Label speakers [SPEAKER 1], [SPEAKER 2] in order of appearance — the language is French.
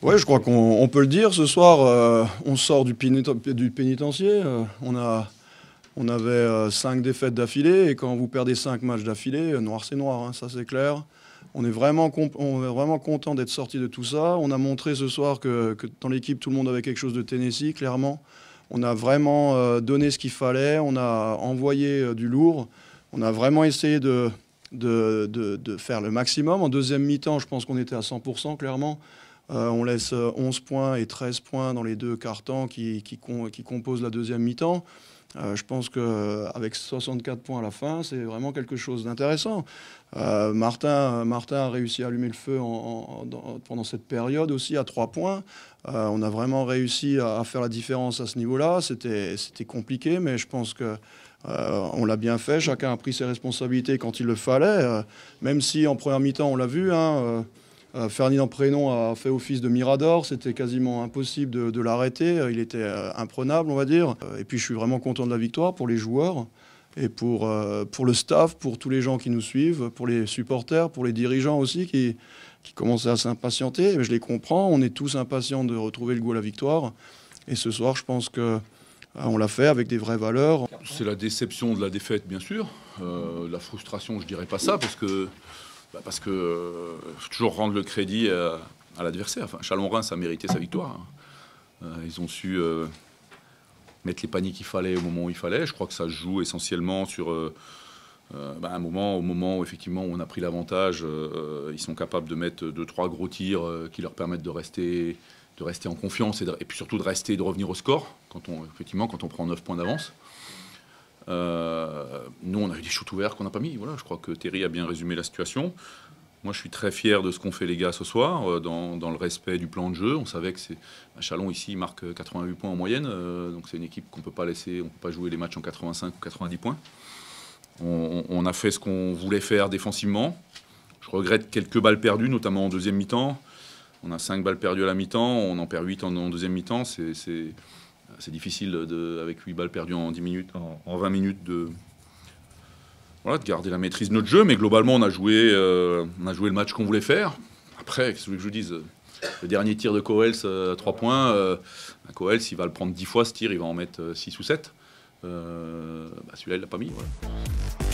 [SPEAKER 1] Ouais, je crois qu'on peut le dire. Ce soir, on sort du pénitencier. On avait 5 défaites d'affilée. Et quand vous perdez 5 matchs d'affilée, noir c'est noir, hein, ça c'est clair. On est vraiment content d'être sorti de tout ça. On a montré ce soir que dans l'équipe, tout le monde avait quelque chose de Tennessee, clairement. On a vraiment donné ce qu'il fallait. On a envoyé du lourd. On a vraiment essayé de faire le maximum. En deuxième mi-temps, je pense qu'on était à 100%, clairement. On laisse 11 points et 13 points dans les deux quart-temps qui composent la deuxième mi-temps. Je pense qu'avec 64 points à la fin, c'est vraiment quelque chose d'intéressant. Martin a réussi à allumer le feu pendant cette période aussi à 3 points. On a vraiment réussi à faire la différence à ce niveau-là. C'était compliqué, mais je pense que on l'a bien fait. Chacun a pris ses responsabilités quand il le fallait. Même si en première mi-temps, on l'a vu, hein, Ferdinand Prénom a fait office de Mirador, c'était quasiment impossible de l'arrêter, il était imprenable on va dire. Et puis je suis vraiment content de la victoire pour les joueurs et pour le staff, pour tous les gens qui nous suivent, pour les supporters, pour les dirigeants aussi qui commençaient à s'impatienter. Je les comprends, on est tous impatients de retrouver le goût à la victoire. Et ce soir je pense qu'on l'a fait avec des vraies valeurs.
[SPEAKER 2] C'est la déception de la défaite bien sûr, la frustration je dirais pas ça parce que faut toujours rendre le crédit à l'adversaire. Enfin, Chalon-Reims a mérité sa victoire. Ils ont su mettre les paniers qu'il fallait au moment où il fallait. Je crois que ça se joue essentiellement sur au moment où effectivement on a pris l'avantage. Ils sont capables de mettre 2-3 gros tirs qui leur permettent de rester en confiance et puis surtout de revenir au score quand on prend 9 points d'avance. Nous, on a eu des shoots ouverts qu'on n'a pas mis. Voilà, je crois que Terry a bien résumé la situation. Moi, je suis très fier de ce qu'ont fait les gars ce soir, dans le respect du plan de jeu. On savait que Chalon, ici, marque 88 points en moyenne. Donc, c'est une équipe qu'on ne peut pas laisser. On ne peut pas jouer les matchs en 85 ou 90 points. On a fait ce qu'on voulait faire défensivement. Je regrette quelques balles perdues, notamment en deuxième mi-temps. On a 5 balles perdues à la mi-temps. On en perd 8 en deuxième mi-temps. C'est difficile avec 8 balles perdues en 10 minutes, en 20 minutes de garder la maîtrise de notre jeu. Mais globalement, on a joué le match qu'on voulait faire. Après, qu'est-ce que je vous dise, le dernier tir de Coels à 3 points, Coels, il va le prendre 10 fois ce tir, il va en mettre 6 ou 7. Celui-là, il l'a pas mis. Voilà.